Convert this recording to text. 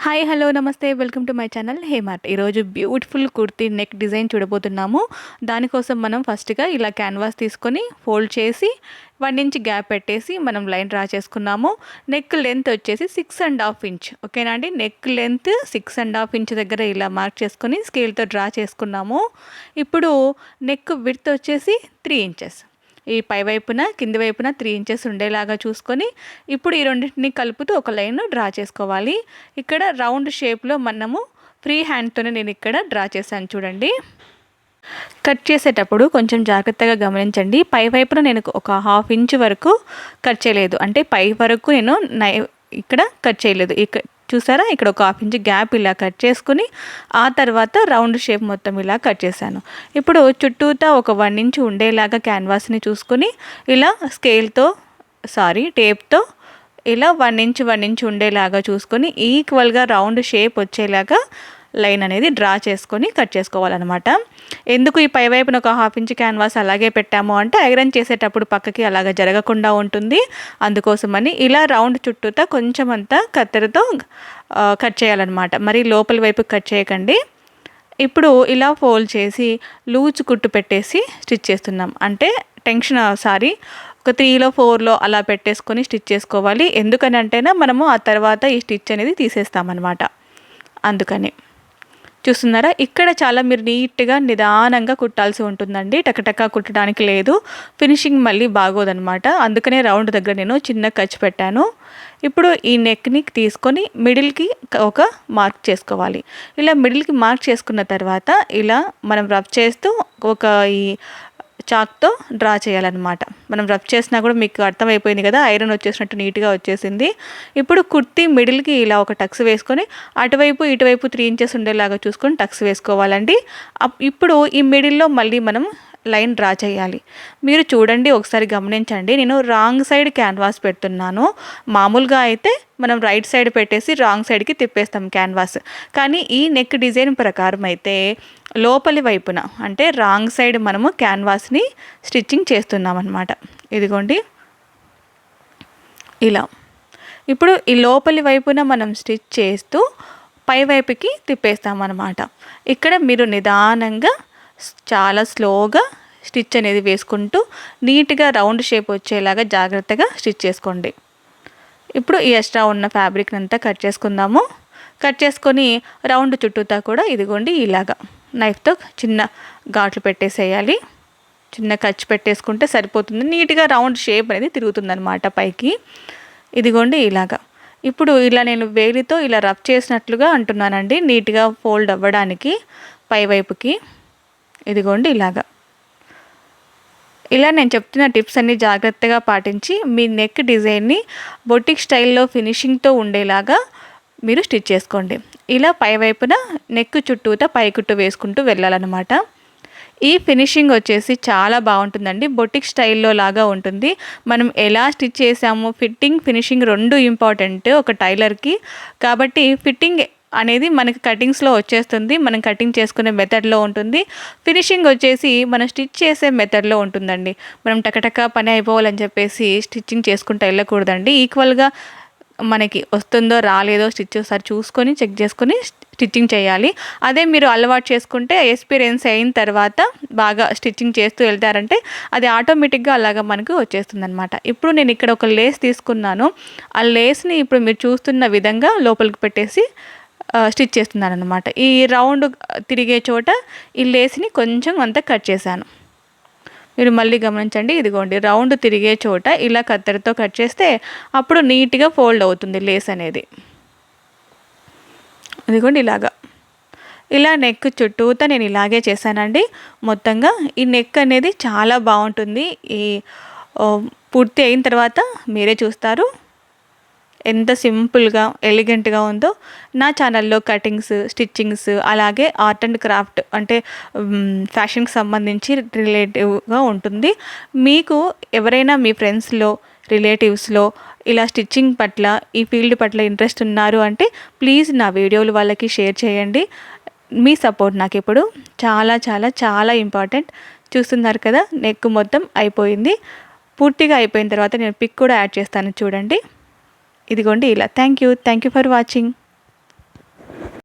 Hi hello నమస్తే welcome to my channel hey mart. ఈరోజు beautiful kurti neck design చూడబోతున్నాము. దానికోసం మనం ఫస్ట్గా ఇలా క్యాన్వాస్ తీసుకొని ఫోల్డ్ చేసి 1 ఇంచ్ గ్యాప్ పెట్టేసి మనం లైన్ డ్రా చేసుకున్నాము. నెక్ లెంత్ వచ్చేసి 6.5 ఇంచ్. ఓకేనా అండి, నెక్ లెంత్ 6.5 ఇంచ్ దగ్గర ఇలా మార్క్ చేసుకొని స్కేల్తో డ్రా చేసుకున్నాము. ఇప్పుడు నెక్ విడ్త్ వచ్చేసి 3 ఇంచెస్. ఈ పై వైపున కింది వైపున 3 ఇంచెస్ ఉండేలాగా చూసుకొని ఇప్పుడు ఈ రెండింటిని కలుపుతూ ఒక లైన్ డ్రా చేసుకోవాలి. ఇక్కడ రౌండ్ షేప్లో మనము ఫ్రీ హ్యాండ్తోనే నేను ఇక్కడ డ్రా చేశాను చూడండి. కట్ చేసేటప్పుడు కొంచెం జాగ్రత్తగా గమనించండి. పై వైపున నేను ఒక 1/2 ఇంచ్ వరకు కట్ చేయలేదు, అంటే పై వరకు నేను ఇక్కడ కట్ చేయలేదు. ఇక్కడ చూసారా, ఇక్కడ ఒక 1/2 ఇంచ్ గ్యాప్ ఇలా కట్ చేసుకుని ఆ తర్వాత రౌండ్ షేప్ మొత్తం ఇలా కట్ చేశాను. ఇప్పుడు చుట్టూతా ఒక 1 ఇంచ్ ఉండేలాగా క్యాన్వాస్ని చూసుకుని ఇలా టేప్తో ఇలా 1 ఇంచ్ ఉండేలాగా చూసుకొని ఈక్వల్గా రౌండ్ షేప్ వచ్చేలాగా లైన్ అనేది డ్రా చేసుకొని కట్ చేసుకోవాలన్నమాట. ఎందుకు ఈ పై వైపున ఒక 1/2 ఇంచ్ క్యాన్వాస్ అలాగే పెట్టాము అంటే ఐరన్ చేసేటప్పుడు పక్కకి అలాగ జరగకుండా ఉంటుంది. అందుకోసమని ఇలా రౌండ్ చుట్టూతా కొంచెం అంతా కత్తెరతో కట్ చేయాలన్నమాట. మరి లోపల వైపు కట్ చేయకండి. ఇప్పుడు ఇలా ఫోల్డ్ చేసి లూజ్ కుట్టు పెట్టేసి స్టిచ్ చేస్తున్నాం. అంటే ఒక 3లో 4లో అలా పెట్టేసుకొని స్టిచ్ చేసుకోవాలి. ఎందుకని అంటేనే మనము ఆ తర్వాత ఈ స్టిచ్ అనేది తీసేస్తామన్నమాట. అందుకని చూస్తున్నారా, ఇక్కడ చాలా మీరు నీట్గా నిదానంగా కుట్టాల్సి ఉంటుందండి. టకటకా కుట్టడానికి లేదు, ఫినిషింగ్ మళ్ళీ బాగోదనమాట. అందుకనే రౌండ్ దగ్గర నేను చిన్న ఖర్చు పెట్టాను. ఇప్పుడు ఈ నెక్ని తీసుకొని మిడిల్కి ఒక మార్క్ చేసుకోవాలి. ఇలా మిడిల్కి మార్క్ చేసుకున్న తర్వాత ఇలా మనం రబ్ చేస్తూ ఒక ఈ చాక్తో డ్రా చేయాలన్నమాట. మనం రబ్ చేసినా కూడా మీకు అర్థమైపోయింది కదా, ఐరన్ వచ్చేసినట్టు నీట్గా వచ్చేసింది. ఇప్పుడు కుర్తీ మిడిల్కి ఇలా ఒక టక్స్ వేసుకొని అటువైపు ఇటువైపు 3 ఇంచెస్ ఉండేలాగా చూసుకొని టక్స్ వేసుకోవాలండి. ఇప్పుడు ఈ మిడిల్లో మళ్ళీ మనం లైన్ డ్రా చేయాలి. మీరు చూడండి, ఒకసారి గమనించండి. నేను రాంగ్ సైడ్ క్యాన్వాస్ పెడుతున్నాను. మామూలుగా అయితే మనం రైట్ సైడ్ పెట్టేసి రాంగ్ సైడ్కి తిప్పేస్తాం క్యాన్వాస్. కానీ ఈ నెక్ డిజైన్ ప్రకారం అయితే లోపలి వైపున అంటే రాంగ్ సైడ్ మనము క్యాన్వాస్ని స్టిచ్చింగ్ చేస్తున్నాం అన్నమాట. ఇదిగోండి ఇలా. ఇప్పుడు ఈ లోపలి వైపున మనం స్టిచ్ చేస్తూ పై వైపుకి తిప్పేస్తామన్నమాట. ఇక్కడ మీరు నిదానంగా చాలా స్లోగా స్టిచ్ అనేది వేసుకుంటూ నీట్గా రౌండ్ షేప్ వచ్చేలాగా జాగ్రత్తగా స్టిచ్ చేసుకోండి. ఇప్పుడు ఈ ఎక్స్ట్రా ఉన్న ఫ్యాబ్రిక్ అంతా కట్ చేసుకుందాము. కట్ చేసుకొని రౌండ్ చుట్టూతా కూడా ఇదిగోండి ఇలాగా నైఫ్తో చిన్న ఘాట్లు పెట్టేసేయాలి. చిన్న ఖర్చు పెట్టేసుకుంటే సరిపోతుంది. నీట్గా రౌండ్ షేప్ అనేది తిరుగుతుందన్నమాట పైకి. ఇదిగోండి ఇలాగా. ఇప్పుడు ఇలా నేను వేలితో ఇలా రబ్ చేసినట్లుగా అంటున్నానండి, నీట్గా ఫోల్డ్ అవ్వడానికి పై వైపుకి. ఇదిగోండి ఇలాగా. ఇలా నేను చెప్తున్న టిప్స్ అన్నీ జాగ్రత్తగా పాటించి మీ నెక్ డిజైన్ని బొటిక్ స్టైల్లో ఫినిషింగ్తో ఉండేలాగా మీరు స్టిచ్ చేసుకోండి. ఇలా పై వైపున నెక్ చుట్టూతా పై కుట్టు వేసుకుంటూ వెళ్ళాలన్నమాట. ఈ ఫినిషింగ్ వచ్చేసి చాలా బాగుంటుందండి, బొటిక్ స్టైల్లో లాగా ఉంటుంది. మనం ఎలా స్టిచ్ చేసాము, ఫిట్టింగ్ ఫినిషింగ్ 2 ఇంపార్టెంట్ ఒక టైలర్కి. కాబట్టి ఫిట్టింగ్ అనేది మనకి కటింగ్స్లో వచ్చేస్తుంది, మనం కటింగ్ చేసుకునే మెథడ్లో ఉంటుంది. ఫినిషింగ్ వచ్చేసి మనం స్టిచ్ చేసే మెథడ్లో ఉంటుందండి. మనం టకటక పని అయిపోవాలని చెప్పేసి స్టిచ్చింగ్ చేసుకుంటూ వెళ్ళకూడదండి. ఈక్వల్గా మనకి వస్తుందో రాలేదో స్టిచ్ ఒకసారి చూసుకొని చెక్ చేసుకొని స్టిచ్చింగ్ చేయాలి. అదే మీరు అలవాటు చేసుకుంటే ఎక్స్పీరియన్స్ అయిన తర్వాత బాగా స్టిచ్చింగ్ చేస్తూ వెళ్తారంటే అది ఆటోమేటిక్గా అలాగా మనకు వచ్చేస్తుంది అనమాట. ఇప్పుడు నేను ఇక్కడ ఒక లేస్ తీసుకున్నాను. ఆ లేస్ని ఇప్పుడు మీరు చూస్తున్న విధంగా లోపలికి పెట్టేసి స్టిచ్ చేస్తున్నాను అనమాట. ఈ రౌండ్ తిరిగే చోట ఈ లేస్ని కొంచెం అంతా కట్ చేశాను. మీరు మళ్ళీ గమనించండి, ఇదిగోండి రౌండ్ తిరిగే చోట ఇలా కత్తెరతో కట్ చేస్తే అప్పుడు నీట్గా ఫోల్డ్ అవుతుంది లేస్ అనేది. ఇదిగోండి ఇలాగా. ఇలా నెక్ చుట్టూతా నేను ఇలాగే చేశానండి. మొత్తంగా ఈ నెక్ అనేది చాలా బాగుంటుంది. ఈ పూర్తి అయిన తర్వాత మీరే చూస్తారు ఎంత సింపుల్గా ఎలిగెంట్గా ఉందో. నా ఛానల్లో కటింగ్స్, స్టిచ్చింగ్స్, అలాగే ఆర్ట్ అండ్ క్రాఫ్ట్ అంటే ఫ్యాషన్కి సంబంధించి రిలేటివ్గా ఉంటుంది. మీకు ఎవరైనా మీ ఫ్రెండ్స్లో రిలేటివ్స్లో ఇలా స్టిచ్చింగ్ పట్ల ఈ ఫీల్డ్ పట్ల ఇంట్రెస్ట్ ఉన్నారు అంటే ప్లీజ్ నా వీడియోలు వాళ్ళకి షేర్ చేయండి. మీ సపోర్ట్ నాకు ఇప్పుడు చాలా చాలా చాలా ఇంపార్టెంట్. చూస్తున్నారు కదా, నెక్ మొత్తం అయిపోయింది. పూర్తిగా అయిపోయిన తర్వాత నేను పిక్ కూడా యాడ్ చేస్తాను చూడండి. ఇదిగోండి ఇలా. Thank you for watching.